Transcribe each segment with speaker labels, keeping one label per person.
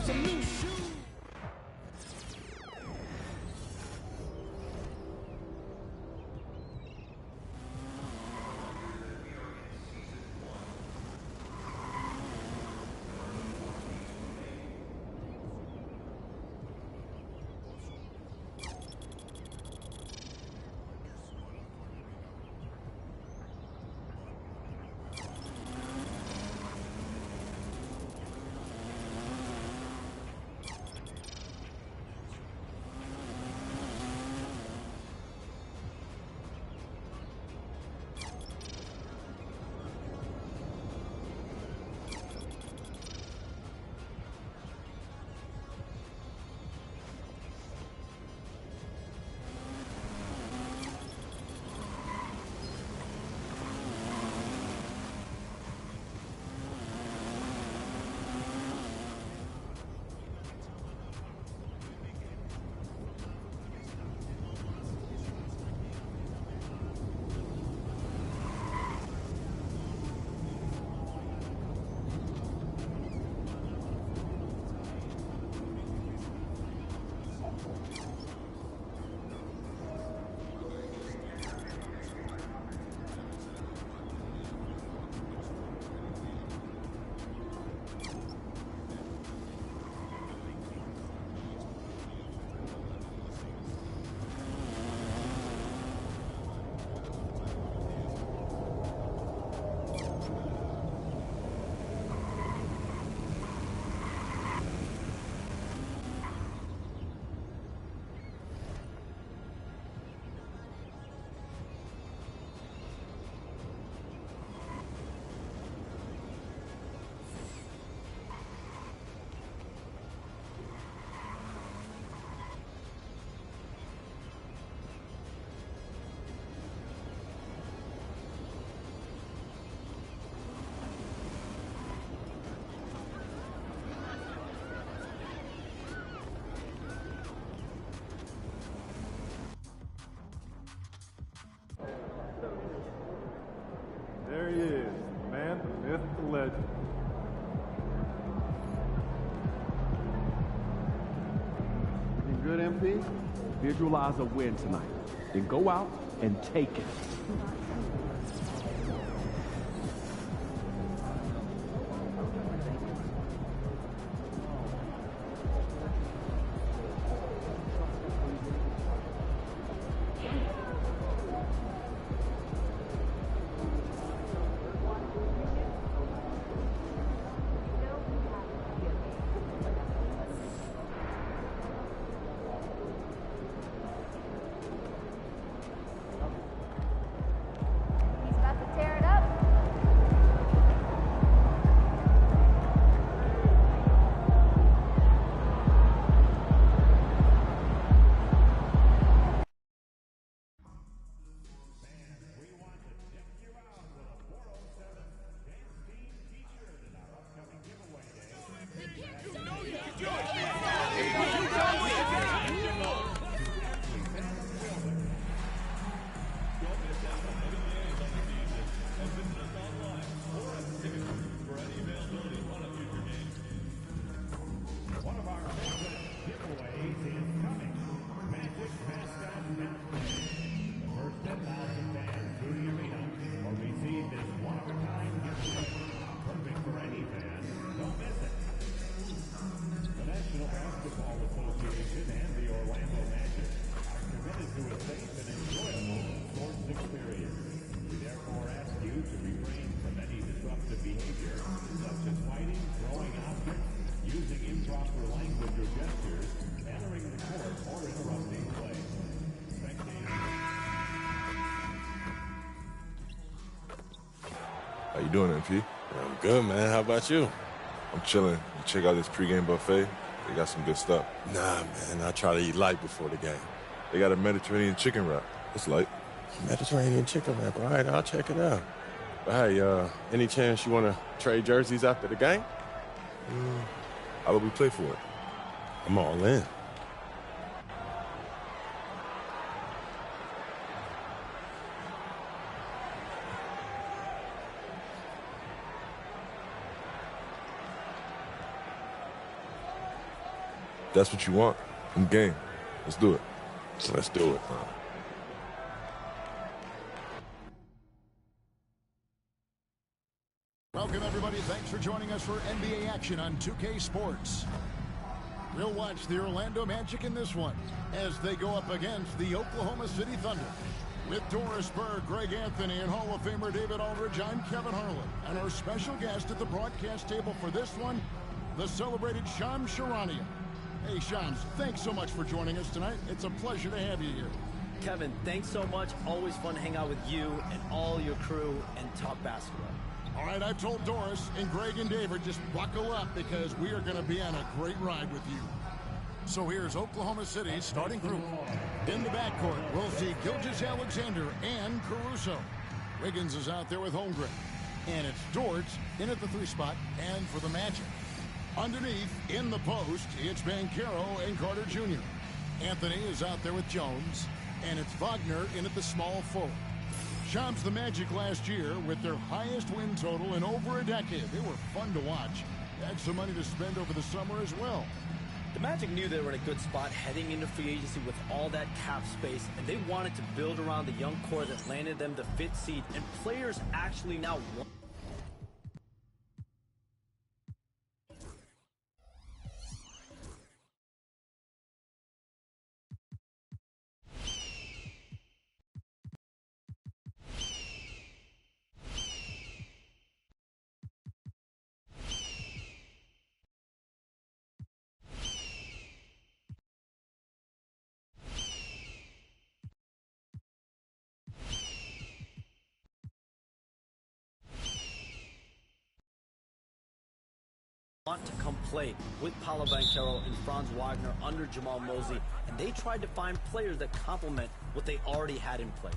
Speaker 1: some new shoes.
Speaker 2: There he is, the man, the myth, the legend.
Speaker 3: Looking good, MP? Visualize a win tonight. Then go out and take it.
Speaker 4: How you doing, MP?
Speaker 5: I'm good, man. How about you?
Speaker 4: I'm chilling. You check out this pregame buffet? They got some good stuff.
Speaker 5: Nah, man. I try to eat light before the game.
Speaker 4: They got a Mediterranean chicken wrap. It's light.
Speaker 5: Mediterranean chicken wrap. All right, I'll check it out. But hey, any chance you want to trade jerseys after the game?
Speaker 4: How about we play for it?
Speaker 5: I'm all in.
Speaker 4: that's what you want in the game. Let's do it.
Speaker 5: Let's do it.
Speaker 1: Welcome, everybody. Thanks for joining us for NBA action on 2K Sports. We'll watch the Orlando Magic in this one as they go up against the Oklahoma City Thunder. With Doris Burr, Greg Anthony, and Hall of Famer David Aldridge, I'm Kevin Harlan. And our special guest at the broadcast table for this one, the celebrated Shams Charania. Hey, Shams, thanks so much for joining us tonight. It's a pleasure to have you here.
Speaker 6: Kevin, thanks so much. Always fun to hang out with you and all your crew and talk basketball.
Speaker 1: All right, I've told Doris and Greg and David, just buckle up because we are going to be on a great ride with you. So here's Oklahoma City's starting group. In the backcourt, we'll see Gilgeous-Alexander and Caruso. Wiggins is out there with Holmgren. And it's Dort in at the 3 spot and for the Magic. Underneath, in the post, it's Banchero and Carter Jr. Anthony is out there with Jones. And it's Wagner in at the small forward. Shams, the Magic last year with their highest win total in over a decade. They were fun to watch. Had some money to spend over the summer as well.
Speaker 6: The Magic knew they were in a good spot heading into free agency with all that cap space, and they wanted to build around the young core that landed them the 5th seed, and players actually now want. To come play with Paolo Banchero and Franz Wagner under Jamal Mosley, and they tried to find players that complement what they already had in place.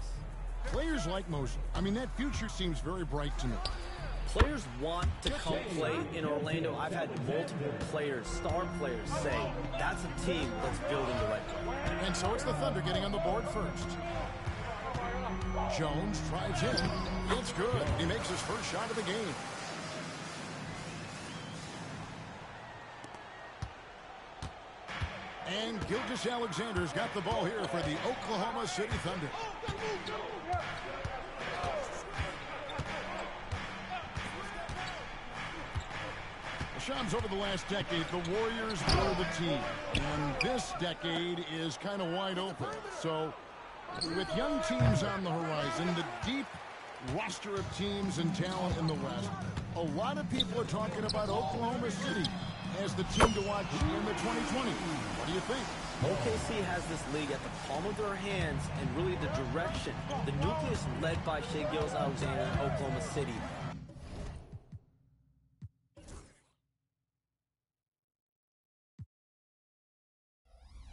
Speaker 1: Players like Mosley, I mean, that future seems very bright to me.
Speaker 6: Players want to come play in Orlando. I've had multiple players, star players, say that's a team that's building the right way.
Speaker 1: And so it's the Thunder getting on the board first. Jones drives in. It's good. He makes his first shot of the game. And Gilgeous-Alexander's got the ball here for the Oklahoma City Thunder. Shams, over the last decade, the Warriors were the team. And this decade is kind of wide open. So, with young teams on the horizon, the deep roster of teams and talent in the West, a lot of people are talking about Oklahoma City as the team to watch in the 2020. What do you think?
Speaker 6: OKC has this league at the palm of their hands and really the direction. The nucleus led by Shai Gilgeous-Alexander in Oklahoma City.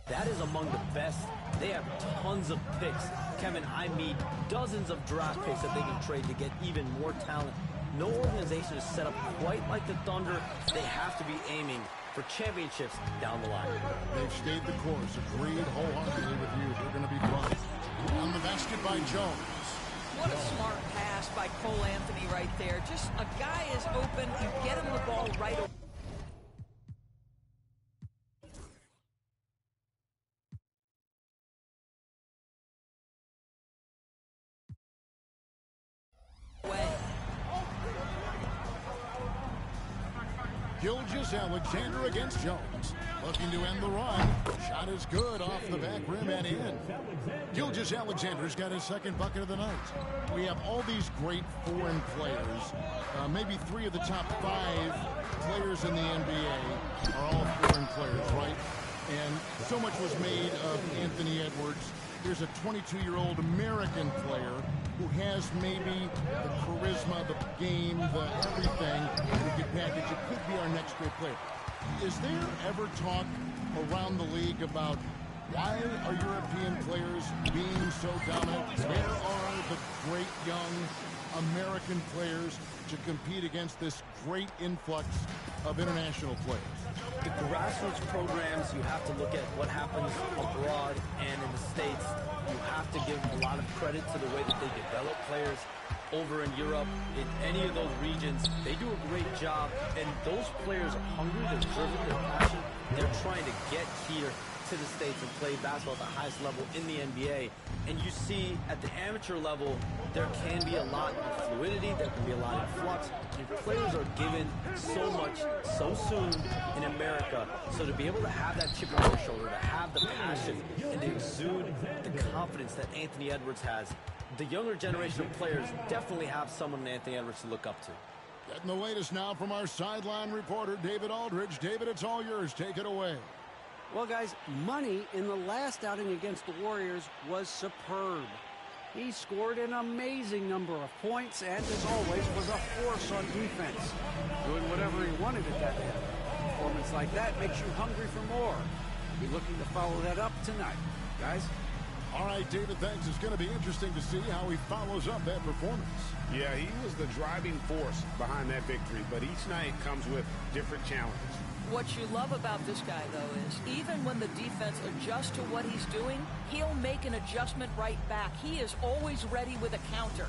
Speaker 6: That is among the best. They have tons of picks. Kevin, I mean dozens of draft picks that they can trade to get even more talent. No organization is set up quite like the Thunder. They have to be aiming for championships down the line.
Speaker 1: They've stayed the course. Agreed wholeheartedly with you. They're going to be fun. On the basket by Jones.
Speaker 7: What a smart pass by Cole Anthony right there. Just a guy is open. You get him the ball right away.
Speaker 1: Gilgeous-Alexander against Jones. Looking to end the run. Shot is good off the back rim and in. Gilgeous-Alexander's got his second bucket of the night. We have all these great foreign players. Maybe 3 of the top 5 players in the NBA are all foreign players, right? And so much was made of Anthony Edwards. Here's a 22-year-old American player who has maybe the charisma, the game, the everything we could package. It could be our next great player. Is there ever talk around the league about why are European players being so dominant? Where are the great young American players to compete against this great influx of international players?
Speaker 6: The grassroots programs, you have to look at what happens abroad and in the States. You have to give a lot of credit to the way that they develop players. over in Europe, in any of those regions, they do a great job, and those players are hungry, they're driven, they're passionate, they're trying to get here to the States and play basketball at the highest level in the NBA. And you see at the amateur level, there can be a lot of fluidity, there can be a lot of flux, and players are given so much so soon in America. So to be able to have that chip on their shoulder, to have the passion, and to exude the confidence that Anthony Edwards has, the younger generation of players definitely have someone in Anthony Edwards to look up to.
Speaker 1: Getting the latest now from our sideline reporter, David Aldridge. David, it's all yours. Take it away.
Speaker 8: Well, guys, Money in the last outing against the Warriors was superb. He scored an amazing number of points and, as always, was a force on defense, doing whatever he wanted at that end. A performance like that makes you hungry for more. Be looking to follow that up tonight. Guys?
Speaker 1: All right, David, thanks. It's going to be interesting to see how he follows up that performance.
Speaker 9: Yeah, he was the driving force behind that victory, but each night comes with different challenges.
Speaker 7: What you love about this guy, though, is even when the defense adjusts to what he's doing, he'll make an adjustment right back. He is always ready with a counter.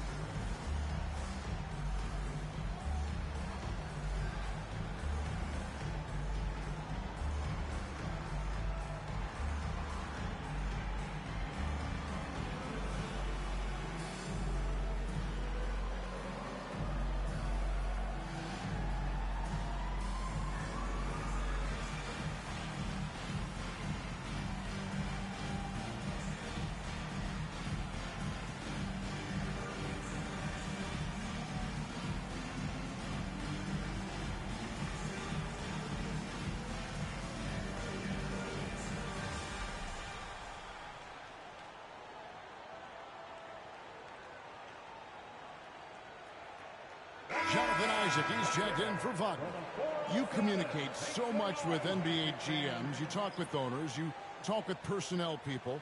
Speaker 1: Jonathan Isaac, he's checked in for Wagner. You communicate so much with NBA GMs. You talk with owners. You talk with personnel people.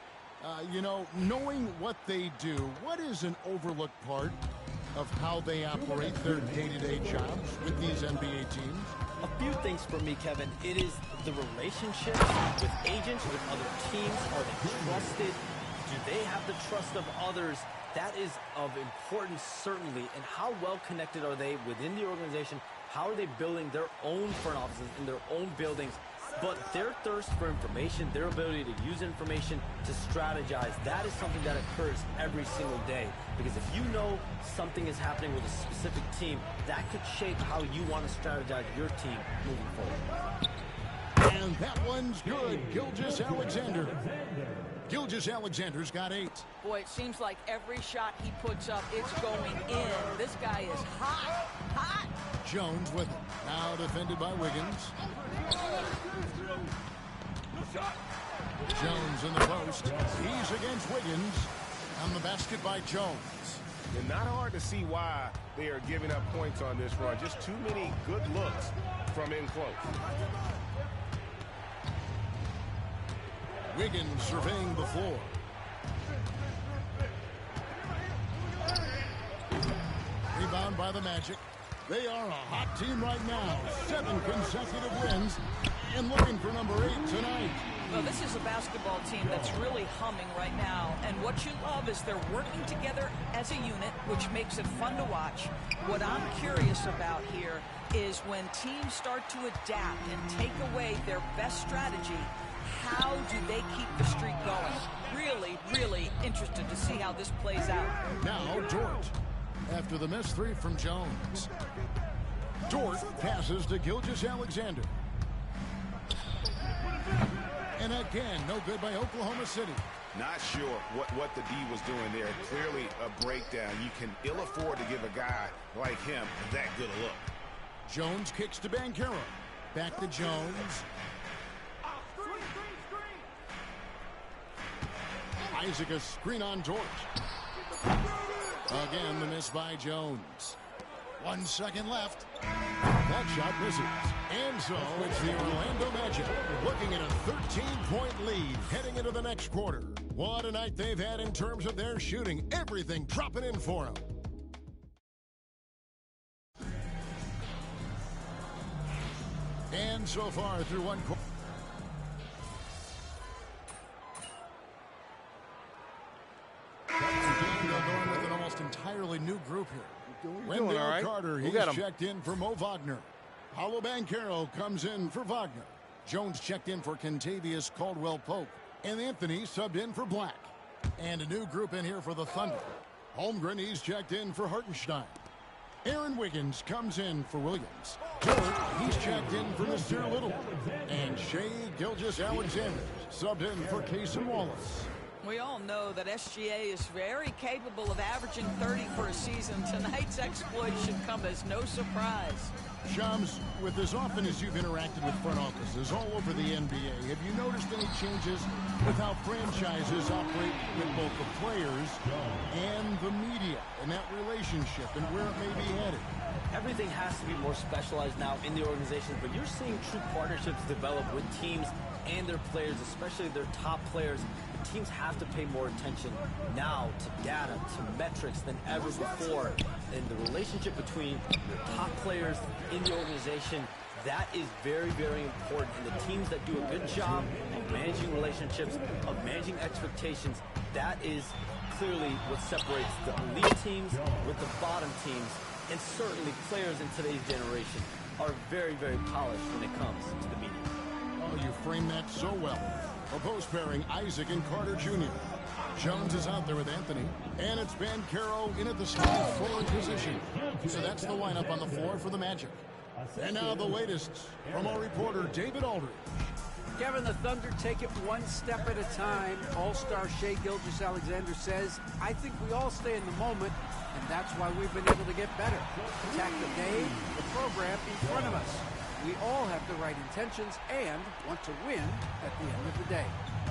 Speaker 1: You know, knowing what they do, what is an overlooked part of how they operate their day-to-day jobs with these NBA teams?
Speaker 6: A few things for me, Kevin. It is the relationships with agents, with other teams. Are they trusted? Do they have the trust of others? That is of importance, certainly. And how well connected are they within the organization? How are they building their own front offices in their own buildings? But their thirst for information, their ability to use information to strategize, that is something that occurs every single day. Because if you know something is happening with a specific team, that could shape how you want to strategize your team moving forward.
Speaker 1: And that one's good. Gilgeous-Alexander. Gilgeous-Alexander's got 8.
Speaker 7: Boy, it seems like every shot he puts up, it's going in. This guy is hot, hot.
Speaker 1: Jones with it. Now defended by Wiggins. Jones in the post. He's against Wiggins. On the basket by Jones.
Speaker 9: And not hard to see why they are giving up points on this run. Just too many good looks from in close.
Speaker 1: Wiggins surveying the floor. Rebound by the Magic. They are a hot team right now. 7 consecutive wins and looking for number 8 tonight.
Speaker 7: Well, this is a basketball team that's really humming right now. And what you love is they're working together as a unit, which makes it fun to watch. What I'm curious about here is when teams start to adapt and take away their best strategy, how do they keep the streak going? Really, really interested to see how this plays out.
Speaker 1: Now Dort. After the missed 3 from Jones. Dort passes to Gilgeous-Alexander. And again, no good by Oklahoma City.
Speaker 9: Not sure what the D was doing there. Clearly a breakdown. You can ill afford to give a guy like him that good a look.
Speaker 1: Jones kicks to Banchero. Back to Jones. Isaac a screen on Dort. Again, the miss by Jones. 1 second left. That shot misses. And so it's the Orlando Magic looking at a 13-point lead heading into the next quarter. What a night they've had in terms of their shooting. Everything dropping in for them. And so far through one quarter. They're going with an almost entirely new new group here.
Speaker 5: doing all right.
Speaker 1: Carter,
Speaker 5: Who
Speaker 1: he's
Speaker 5: got him?
Speaker 1: checked in for Mo Wagner. Paolo Banchero comes in for Wagner. Jones checked in for Contavious Caldwell-Pope. And Anthony subbed in for Black. And a new group in here for the Thunder. Holmgren, he's checked in for Hartenstein. Aaron Wiggins comes in for Williams. Dillard, he's checked in for Mr. Little. And Shea Gilgeous-Alexander subbed in for Cason Wallace.
Speaker 7: We all know that SGA is very capable of averaging 30 for a season. Tonight's exploit should come as no surprise.
Speaker 1: Shams, with as often as you've interacted with front offices all over the NBA, have you noticed any changes with how franchises operate with both the players and the media and that relationship and where it may be headed?
Speaker 6: Everything has to be more specialized now in the organization, but you're seeing true partnerships develop with teams and their players, especially their top players. Teams have to pay more attention now to data, to metrics than ever before. And the relationship between your top players in the organization, that is very, very important. And the teams that do a good job of managing relationships, of managing expectations, that is clearly what separates the elite teams with the bottom teams. And certainly players in today's generation are very, very polished when it comes to the media.
Speaker 1: Oh, you framed that so well. A post pairing, Isaac and Carter Jr. Jones is out there with Anthony. And it's Banchero in at the small forward position. So that's the lineup on the floor for the Magic. And now the latest from our reporter, David Aldridge.
Speaker 8: Kevin, the Thunder take it one step at a time. All-star Shea Gilgeous-Alexander says, I think we all stay in the moment, and that's why we've been able to get better. Attack the day, the program in front of us. We all have the right intentions and want to win at the end of the day.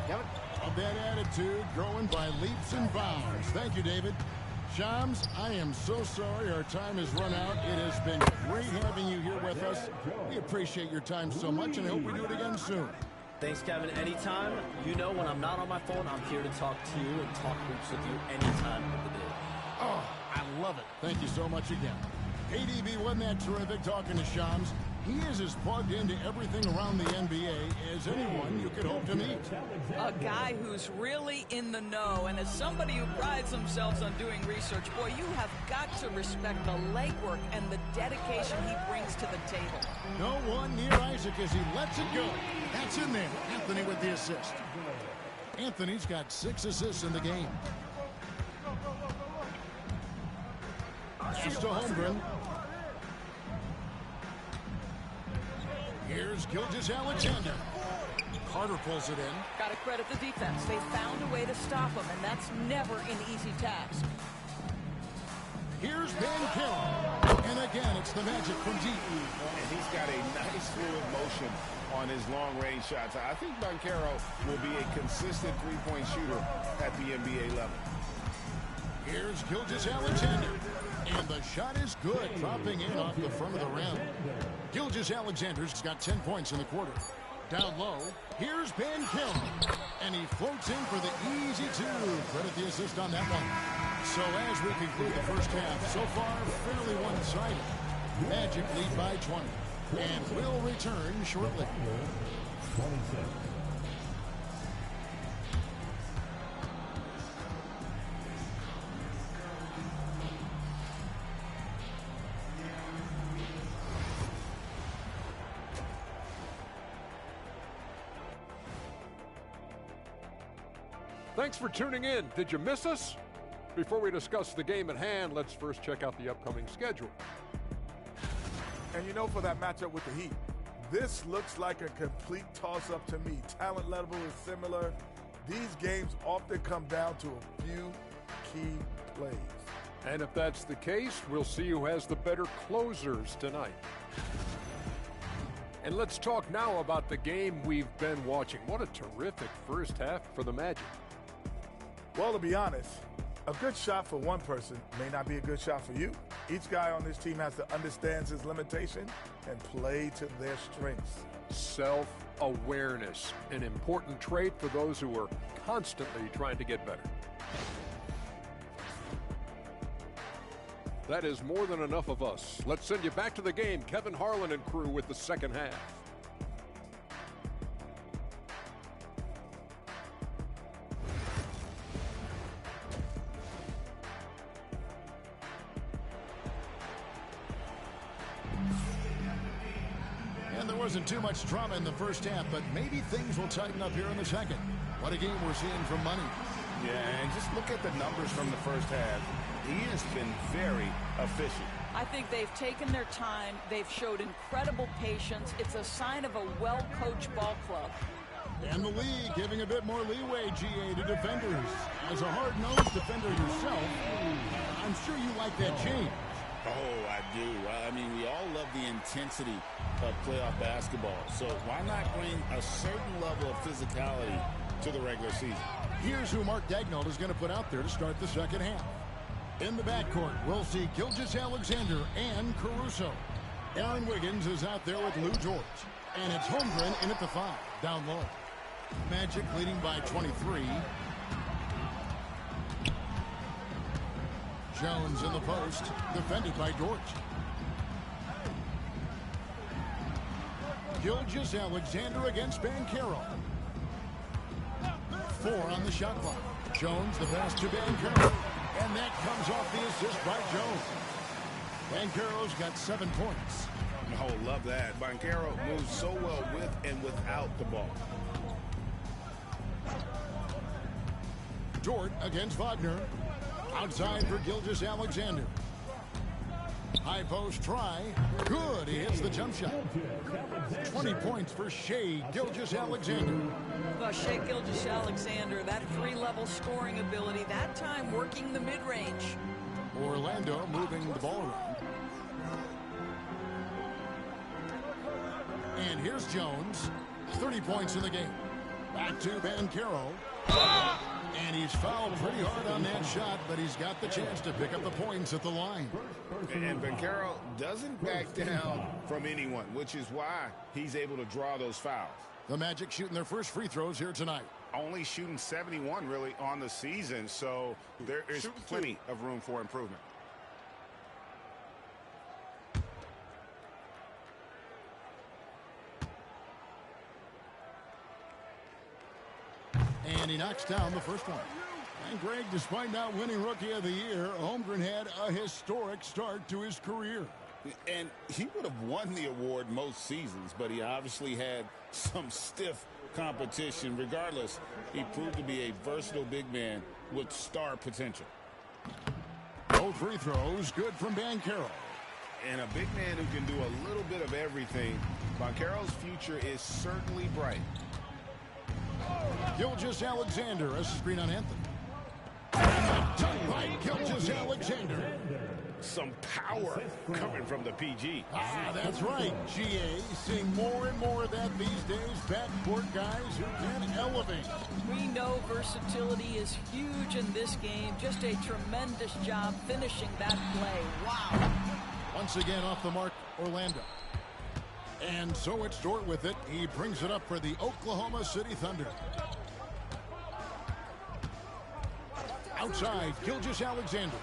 Speaker 8: Kevin?
Speaker 1: Of that attitude growing by leaps and bounds. Thank you, David. Shams, I am so sorry our time has run out. It has been great having you here with us. We appreciate your time so much, and I hope we do it again soon.
Speaker 6: Thanks, Kevin. Anytime. You know, when I'm not on my phone, I'm here to talk to you and talk hoops with you anytime of the day.
Speaker 1: Oh, I love it. Thank you so much again. ADB, wasn't that terrific talking to Shams? He is as plugged into everything around the NBA as anyone you could hope to meet.
Speaker 7: A guy who's really in the know, and as somebody who prides themselves on doing research, boy, you have got to respect the legwork and the dedication he brings to the table.
Speaker 1: No one near Isaac as he lets it go. That's in there. Anthony with the assist. Anthony's got 6 assists in the game. Pass to Holmgren. Here's Gilgeous-Alexander. Carter pulls it in.
Speaker 7: Got to credit the defense. They found a way to stop him, and that's never an easy task.
Speaker 1: Here's Banchero. And again, it's the Magic from deep.
Speaker 9: And he's got a nice fluid motion on his long-range shots. I think Banchero will be a consistent three-point shooter at the NBA level.
Speaker 1: Here's Gilgeous-Alexander. And the shot is good, dropping in off the front of the rim. Gilgeous-Alexander's got 10 points in the quarter. Down low, here's Banchero. And he floats in for the easy 2. Credit the assist on that one. So as we conclude the first half, so far fairly one-sided. Magic lead by 20. And we'll return shortly.
Speaker 10: Thanks for tuning in. Did you miss us? Before we discuss the game at hand, let's first check out the upcoming schedule.
Speaker 11: And you know, for that matchup with the Heat, this looks like a complete toss-up to me. Talent level is similar. These games often come down to a few key plays.
Speaker 10: And if that's the case, we'll see who has the better closers tonight. And let's talk now about the game we've been watching. What a terrific first half for the Magic.
Speaker 11: Well, to be honest, a good shot for one person may not be a good shot for you. Each guy on this team has to understand his limitation and play to their strengths.
Speaker 10: Self-awareness, an important trait for those who are constantly trying to get better. That is more than enough of us. Let's send you back to the game. Kevin Harlan and crew with the second half.
Speaker 1: And there wasn't too much drama in the first half, but maybe things will tighten up here in the second. What a game we're seeing from Money.
Speaker 9: Yeah, and just look at the numbers from the first half. He has been very efficient.
Speaker 7: I think they've taken their time. They've showed incredible patience. It's a sign of a well-coached ball club.
Speaker 1: And the league giving a bit more leeway, GA, to defenders. As a hard-nosed defender yourself, I'm sure you like that change.
Speaker 9: Oh, I do. I mean, we all love the intensity of playoff basketball. So why not bring a certain level of physicality to the regular season?
Speaker 1: Here's who Mark Daigneault is going to put out there to start the second half. In the backcourt, we'll see Gilgeous-Alexander and Caruso. Aaron Wiggins is out there with Lou George. And it's Holmgren in at the 5, down low. Magic leading by 23. Jones in the post, defended by Dort. Gilgeous-Alexander against Banchero. 4 on the shot clock. Jones, the pass to Banchero. And that comes off the assist by Jones. Banchero's got 7 points.
Speaker 9: Oh, love that. Banchero moves so well with and without the ball.
Speaker 1: Dort against Wagner. Outside for Gilgeous-Alexander. High post try. Good. He hits the jump shot. 20 points for Shai Gilgeous-Alexander.
Speaker 7: Well, Shai Gilgeous-Alexander, that 3-level scoring ability, that time working the mid-range.
Speaker 1: Orlando moving the ball around. And here's Jones. 30 points in the game. Back to Banchero. And he's fouled pretty hard on that shot, but he's got the chance to pick up the points at the line.
Speaker 9: And Banchero doesn't back down from anyone, which is why he's able to draw those fouls.
Speaker 1: The Magic shooting their first free throws here tonight.
Speaker 9: Only shooting 71 really on the season, so there is plenty of room for improvement.
Speaker 1: And he knocks down the first one. And Greg, despite not winning Rookie of the Year, Holmgren had a historic start to his career.
Speaker 9: And he would have won the award most seasons, but he obviously had some stiff competition. Regardless, he proved to be a versatile big man with star potential.
Speaker 1: Both free throws good from Banchero.
Speaker 9: And a big man who can do a little bit of everything. Banchero's future is certainly bright.
Speaker 1: Gilgeous-Alexander, a screen on Anthony. Done by Gilgeous-Alexander.
Speaker 9: Some power coming from the PG.
Speaker 1: That's right, GA. Seeing more and more of that these days. Backcourt guys who can elevate.
Speaker 7: We know versatility is huge in this game. Just a tremendous job finishing that play. Wow.
Speaker 1: Once again off the mark, Orlando. And so it's Dort with it. He brings it up for the Oklahoma City Thunder. Outside, Gilgeous-Alexander.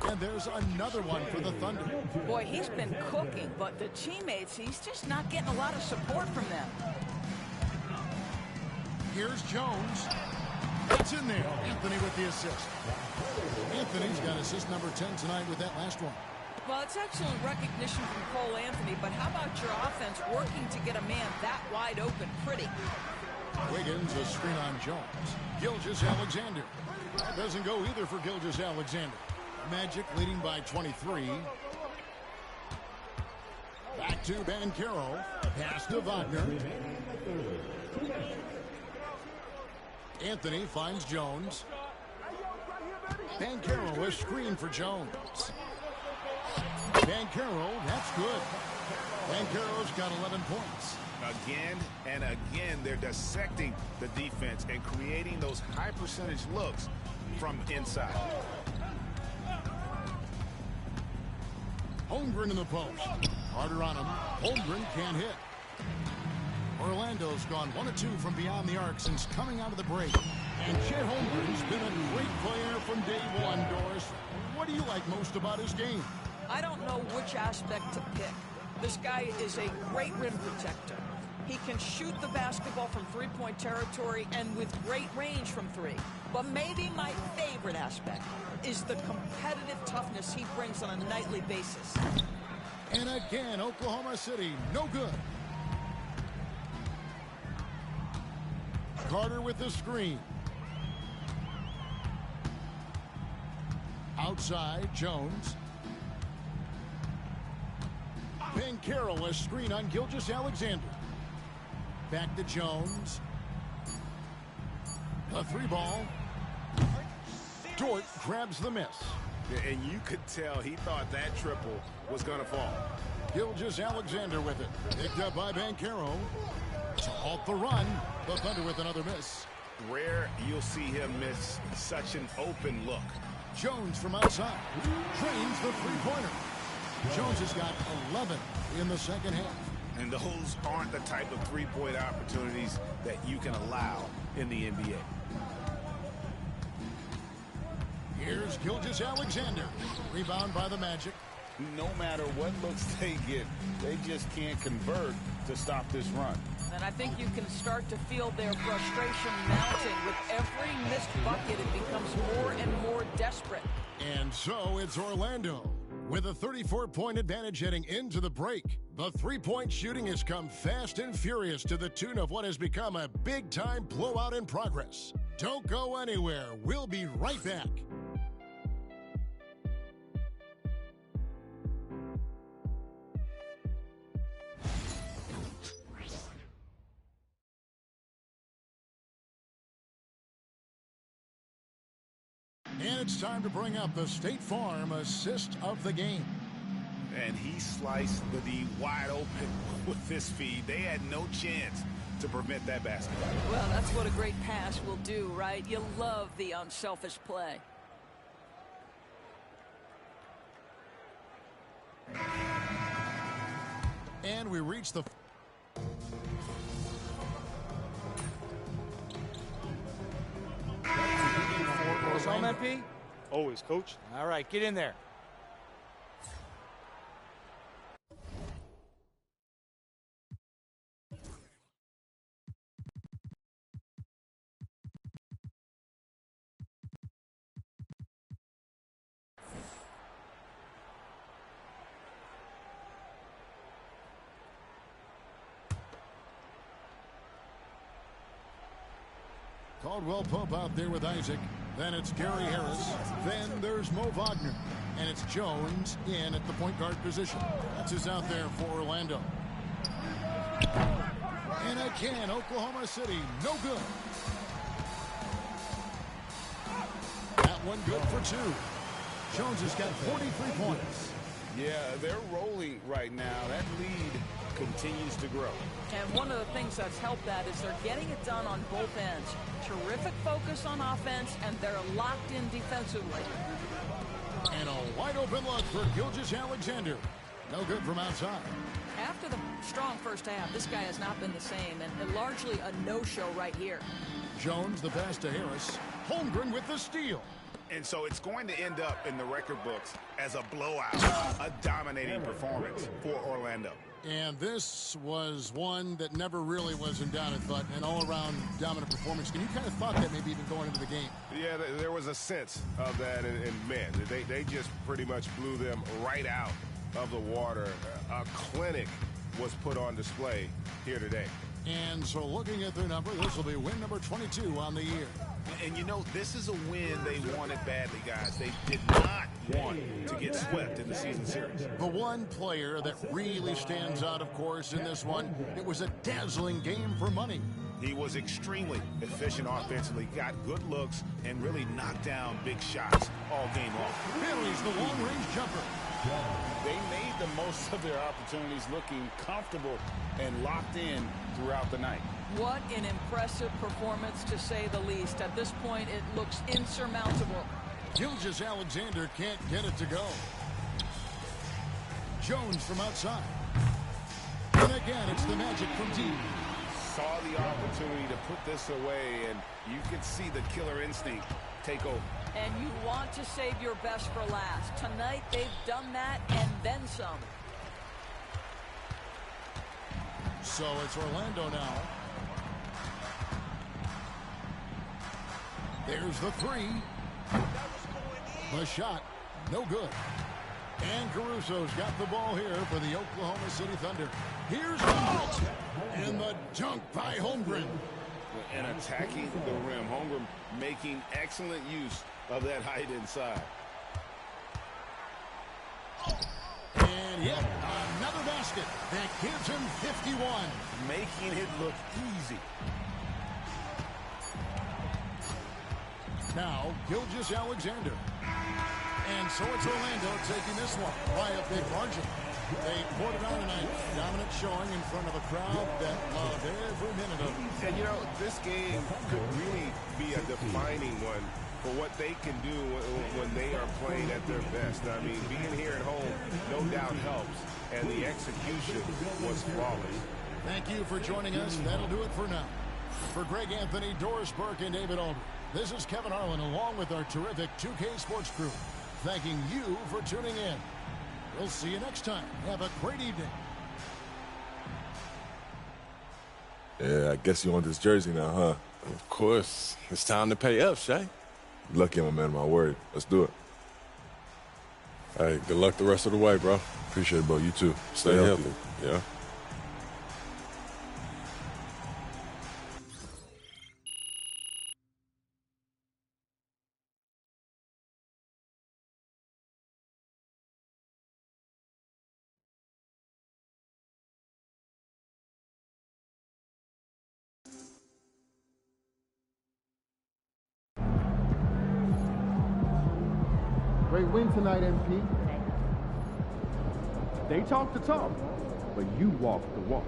Speaker 1: And there's another one for the Thunder.
Speaker 7: Boy, he's been cooking, but the teammates, he's just not getting a lot of support from them.
Speaker 1: Here's Jones. It's in there. Anthony with the assist. Anthony's got assist number 10 tonight with that last one.
Speaker 7: Well, it's excellent recognition from Cole Anthony, but how about your offense working to get a man that wide open pretty?
Speaker 1: Wiggins, a screen on Jones. Gilgeous-Alexander. That doesn't go either for Gilgeous-Alexander. Magic leading by 23. Back to Banchero. Pass to Wagner. Anthony finds Jones. Banchero, a screen for Jones. Banchero, that's good. Banchero's got 11 points.
Speaker 9: Again and again, they're dissecting the defense and creating those high percentage looks from inside.
Speaker 1: Holmgren in the post. Harder on him. Holmgren can't hit. Orlando's gone 1 of 2 from beyond the arc since coming out of the break. And Chet Holmgren's been a great player from day one, Doris. What do you like most about his game?
Speaker 7: I don't know which aspect to pick. This guy is a great rim protector. He can shoot the basketball from three-point territory and with great range from three. But maybe my favorite aspect is the competitive toughness he brings on a nightly basis.
Speaker 1: And again, Oklahoma City, no good. Carter with the screen. Outside, Jones. Banchero, a screen on Gilgeous-Alexander. Back to Jones. A three ball. Dort grabs the miss.
Speaker 9: And you could tell he thought that triple was going to fall.
Speaker 1: Gilgeous-Alexander with it. Picked up by Banchero. To halt the run. The Thunder with another miss.
Speaker 9: Rare you'll see him miss such an open look.
Speaker 1: Jones from outside. Drains the three-pointer. Jones has got 11 in the second half.
Speaker 9: And those aren't the type of three-point opportunities that you can allow in the NBA.
Speaker 1: Here's Gilgeous-Alexander. Rebound by the Magic.
Speaker 9: No matter what looks they get, they just can't convert to stop this run.
Speaker 7: And I think you can start to feel their frustration mounting. With every missed bucket, it becomes more and more desperate.
Speaker 1: And so it's Orlando with a 34-point advantage heading into the break. The three-point shooting has come fast and furious to the tune of what has become a big-time blowout in progress. Don't go anywhere. We'll be right back. And it's time to bring up the State Farm assist of the game.
Speaker 9: And he sliced the D wide open with this feed. They had no chance to prevent that basket.
Speaker 7: Well, that's what a great pass will do, right? You love the unselfish play.
Speaker 1: And we reach the...
Speaker 12: Home, MP? Always, Coach. All right, get in there.
Speaker 1: Caldwell Pope out there with Isaac. Then it's Gary Harris. Then there's Mo Wagner. And it's Jones in at the point guard position. That's who's out there for Orlando. And again, Oklahoma City, no good. That one good for two. Jones has got 43 points.
Speaker 9: Yeah, they're rolling right now. That lead continues to grow.
Speaker 7: And one of the things that's helped that is they're getting it done on both ends. Terrific focus on offense, and they're locked in defensively.
Speaker 1: And a wide open look for Gilgeous-Alexander. No good from outside.
Speaker 7: After the strong first half, this guy has not been the same, and largely a no-show right here.
Speaker 1: Jones, the pass to Harris. Holmgren with the steal.
Speaker 9: And so it's going to end up in the record books as a blowout, a dominating performance for Orlando.
Speaker 1: And this was one that never really was in doubt, I thought, an all-around dominant performance. And you kind of thought that maybe even going into the game.
Speaker 13: Yeah, there was a sense of that, and man, they just pretty much blew them right out of the water. A clinic was put on display here today.
Speaker 1: And so looking at their number, this will be win number 22 on the year.
Speaker 9: And you know, this is a win they wanted badly, guys. They did not want to get swept in the season series.
Speaker 1: The one player that really stands out, of course, in this one, it was a dazzling game for money.
Speaker 9: He was extremely efficient offensively, got good looks, and really knocked down big shots all game long.
Speaker 1: Buries the long-range jumper.
Speaker 9: They made the most of their opportunities, looking comfortable and locked in throughout the night.
Speaker 7: What an impressive performance, to say the least. At this point, it looks insurmountable.
Speaker 1: Gilgeous-Alexander can't get it to go. Jones from outside. And again, it's the Magic from deep.
Speaker 9: Saw the opportunity to put this away, and you could see the killer instinct take over.
Speaker 7: And you want to save your best for last. Tonight, they've done that and then some.
Speaker 1: So it's Orlando now. There's the three. The shot, no good. And Caruso's got the ball here for the Oklahoma City Thunder. Here's Holmgren. And the dunk by Holmgren.
Speaker 9: And attacking the rim. Holmgren making excellent use of that height inside.
Speaker 1: And yet another basket that gives him 51.
Speaker 9: Making it look easy.
Speaker 1: Now, Gilgeous-Alexander. And so it's Orlando taking this one by a big margin. They poured it on tonight. Dominant showing in front of a crowd that loved every minute of it.
Speaker 13: And, you know, this game could really be a defining one for what they can do when they are playing at their best. I mean, being here at home no doubt helps, and the execution was flawless.
Speaker 1: Thank you for joining us. That'll do it for now. For Greg Anthony, Doris Burke, and David Aldridge, this is Kevin Harlan along with our terrific 2K Sports crew, thanking you for tuning in. We'll see you next time. Have a great evening.
Speaker 4: Yeah, I guess you want this jersey now, huh?
Speaker 5: Of course. It's time to pay up, Shay.
Speaker 4: Lucky I'm a man of my word. Let's do it.
Speaker 5: Hey, good luck the rest of the way, bro.
Speaker 4: Appreciate it, bro. You too.
Speaker 5: Stay healthy. Yeah.
Speaker 3: Great win tonight, MP. They talk the talk, but you walk the walk.